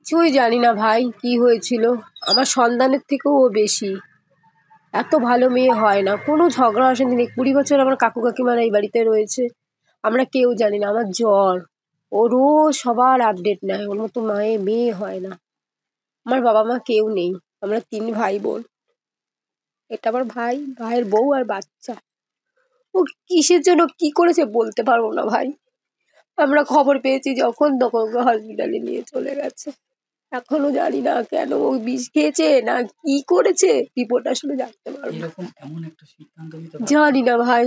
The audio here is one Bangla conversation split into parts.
কিছুই জানি না ভাই কি হয়েছিল। আমার সন্তানের থেকেও ও বেশি। এত ভালো মেয়ে হয় না, কোনো ঝগড়া অশান্তি নেই। 20 বছর আমার কাকু কাকিমারা এই বাড়িতে রয়েছে, আমরা কেউ জানি না। আমার জ্বর, ও রোজ সবার আপডেট নেয়। ওর মতো মেয়ে হয় না। আমার বাবা মা কেউ নেই, আমরা 3 ভাই বোন। এটা আমার ভাই, ভাইয়ের বউ আর বাচ্চা। ও কিসের জন্য কি করেছে বলতে পারবো না ভাই। আমরা খবর পেয়েছি যখন তখন ওকে হসপিটালে নিয়ে চলে গেছে। এখনো জানি না কেন ও বিষ খেয়েছে না কি করেছে, রিপোর্ট আসলে জানতে পারবো। জানি না ভাই,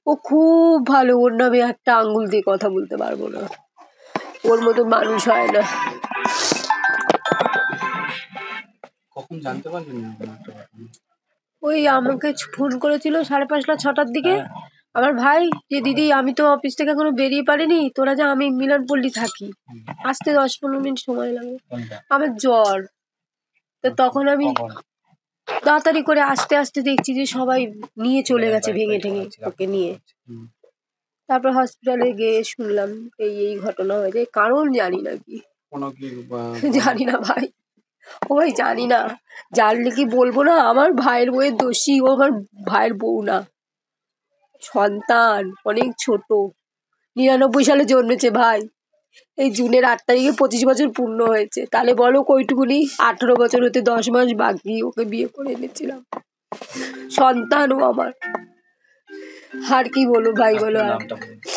ও খুব ভালো। ওর নামে একটা আঙ্গুল দিয়ে কথা বলতে পারবো না। ওর মতো মানুষ হয় না। কখন জানতে পারলেন? ওই আমাকে ফোন করেছিল 5:30 6টার দিকে আমার ভাই, যে দিদি আমি তো অফিস থেকে এখনো বেরিয়ে পারিনি, তোরা যা, আমি মিলনপল্লী থাকি, আসতে 10-15 মিনিট সময় লাগে। আমার জ্বর, তো তখন আমি তাড়াতাড়ি করে আস্তে আস্তে দেখছি যে সবাই নিয়ে চলে গেছে ভেঙে ঠেঙে ওকে নিয়ে। তারপর হসপিটালে গিয়ে শুনলাম এই ঘটনা হয়েছে। কারণ জানি না কি, জানি না ভাই, ও ভাই জানি না। জানলে কি বলবো না, আমার ভাইয়ের বউয়ের দোষী। ও আমার ভাইয়ের বউ না, সন্তান অনেক ছোট। 99 সালে জন্মেছে ভাই। এই জুনের 8 তারিখে 25 বছর পূর্ণ হয়েছে। তাহলে বলো কইটুকুনি, 18 বছর হতে 10 মাস বাকি ওকে বিয়ে করে এনেছিলাম। সন্তান ও আমার। আর কি বলো ভাই, বলো।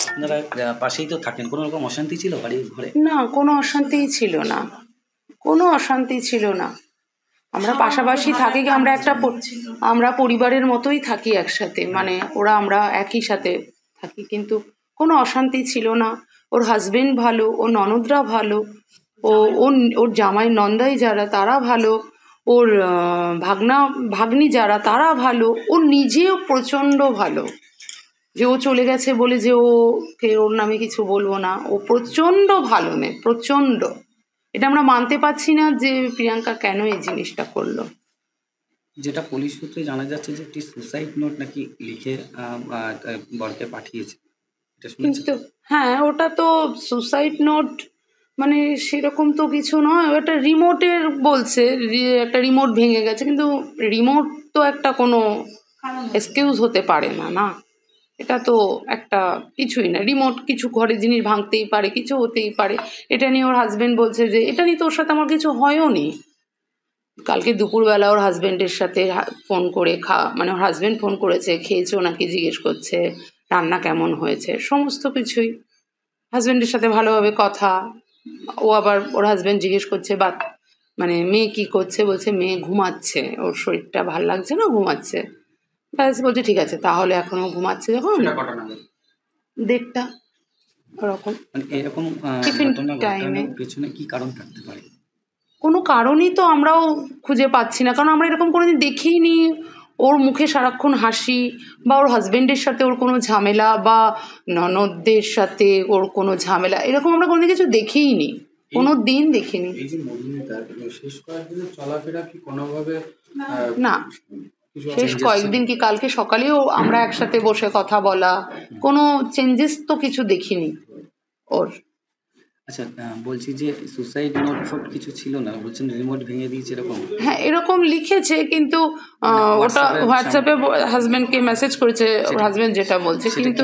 আপনারা পাশেই তো থাকেন, কোনো রকম অশান্তি ছিল বাড়ির ঘরে? না, কোনো অশান্তিই ছিল না, কোনো অশান্তি ছিল না। আমরা পাশাপাশি থাকি, আমরা পরিবারের মতোই থাকি একসাথে, মানে আমরা একই সাথে থাকি, কিন্তু কোনো অশান্তি ছিল না। ওর হাজবেন্ড ভালো, ওর ননদরা ভালো, ওর জামাই নন্দাই যারা তারা ভালো, ওর ভাগ্নি যারা তারা ভালো, ও নিজেও প্রচণ্ড ভালো। যে ও চলে গেছে বলে যে ওর নামে কিছু বলবো না, ও প্রচণ্ড ভালো মেয়ে, প্রচণ্ড। এটা আমরা মানতে পারছি না যে প্রিয়াঙ্কা কেন এই জিনিসটা করলো। যেটা পুলিশ সূত্রে জানা যাচ্ছে যে একটি সুসাইড নোট নাকি লিখে বরকে পাঠিয়েছে, কিন্তু হ্যাঁ, ওটা তো সুসাইড নোট মানে সেরকম তো কিছু নয়। ওটা রিমোটের বলছে, একটা রিমোট ভেঙে গেছে, কিন্তু রিমোট তো একটা কোনো এক্সকিউজ হতে পারে না, না। এটা তো একটা কিছুই না। রিমোট কিছু ঘরে জিনিস ভাঙতেই পারে, কিছু হতেই পারে। এটা নিয়ে ওর হাজবেন্ড বলছে যে এটা নিয়ে তো ওর সাথে আমার কিছু হয়ও নি। কালকে দুপুরবেলা ওর হাজবেন্ডের সাথে ফোন করে মানে ওর হাজবেন্ড ফোন করেছে, খেয়েছো নাকি জিজ্ঞেস করছে, রান্না কেমন হয়েছে, সমস্ত কিছুই। হাজবেন্ডের সাথে ভালোভাবে কথা। ও আবার ওর হাজবেন্ড জিজ্ঞেস করছে মানে মেয়ে কি করছে, বলছে মেয়ে ঘুমাচ্ছে, ওর শরীরটা ভাল লাগছে না, ঘুমাচ্ছে। ব্যাস, বলছে ঠিক আছে তাহলে, এখনো ঘুমাচ্ছে যখন 1:30 ওরকম। এরকম টাইমে পেছনে কি কারণ থাকতে পারে? কোনো কারণই তো আমরাও খুঁজে পাচ্ছি না, কারণ আমরা এরকম কোনোদিন দেখিইনি। ওর মুখে সারাক্ষণ হাসি, বা ওর হাজবেন্ডের সাথে ওর কোনো ঝামেলা, বা ননদদের সাথে ওর কোনো ঝামেলা, এরকম আমরা কোনোদিন কিছু দেখিইনি, কোনো দিন দেখিনি। এই যে মধুমিতার শেষ কয়েকদিন চলাফেরা কি কোনোভাবে না, শেষ কয়েকদিন কি কালকে সকালেও আমরা একসাথে বসে কথা বলা, কোনো চেঞ্জেস তো কিছু দেখিনি ওর। আচ্ছা, বলছি যে সুসাইড নোট ফোট কিছু ছিল না, বলছেন রিমোট ভেঙে দিয়েছে এরকম? হ্যাঁ, এরকম লিখেছে, কিন্তু ওটা হোয়াটসঅ্যাপে হাজব্যান্ডকে মেসেজ করেছে ওর হাজব্যান্ড যেটা বলছে, কিন্তু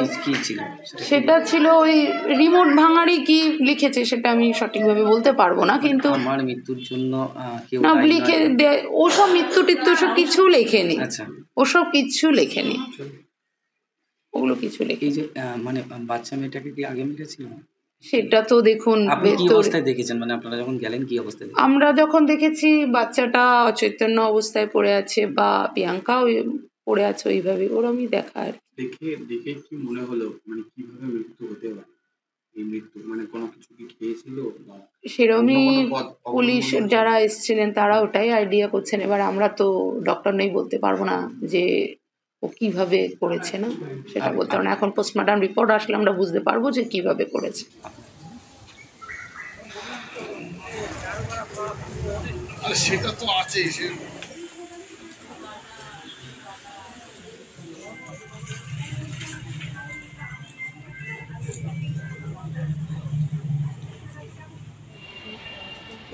সেটা ছিল ওই রিমোট ভাঙারই কি লিখেছে সেটা আমি সঠিকভাবে বলতে পারবো না। কিন্তু আমার মৃত্যুর জন্য না লিখে ওসব মৃত্যু টিত্যু ওসব কিছু লেখেনি। আচ্ছা, ওসব কিছু লেখেনি, ওগুলো কিছু লেখে। এই যে মানে বাচ্চা মেয়েটাকে কি আগে মেরেছিল? সেটা তো দেখুন, কি অবস্থায় দেখেছেন, মানে আপনারা যখন গেলেন কি অবস্থায়? আমরা যখন দেখেছি বাচ্চাটা অচৈতন্য অবস্থায় পড়ে আছে, বা প্রিয়াঙ্কা ওই পড়ে আছে ওইভাবে, ওরমই দেখা আর দেখে কি মনে হলো, মানে কিভাবে মৃত্যু হতে পারে? এই মৃত্যু মানে কোনো কিছু কি খেয়েছিল? সেরমই পুলিশ যারা এসেছিলেন তারা ওটাই আইডিয়া করছেন। এবার আমরা তো ডক্টর নেই, বলতে পারবো না যে ও কিভাবে করেছে, না সেটা বলতে পারবো না। এখন পোস্টমর্টম রিপোর্ট আসলে আমরা বুঝতে পারবো যে কিভাবে করেছে। সেটা তো আছেই।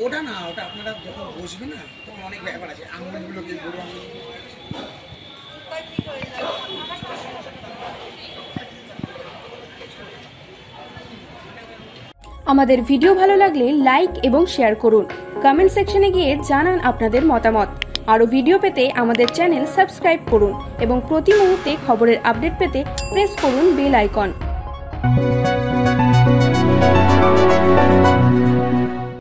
ওটা না, ওটা আপনারা যখন বসবে না তখন অনেক ব্যাপার আছে, আঙুলগুলোকে বড় আঙুল আমাদের ভিডিও ভালো লাগলে লাইক এবং শেয়ার করুন। কমেন্ট সেকশনে গিয়ে জানান আপনাদের মতামত। আরও ভিডিও পেতে আমাদের চ্যানেল সাবস্ক্রাইব করুন এবং প্রতি মুহূর্তে খবরের আপডেট পেতে প্রেস করুন বেল আইকন।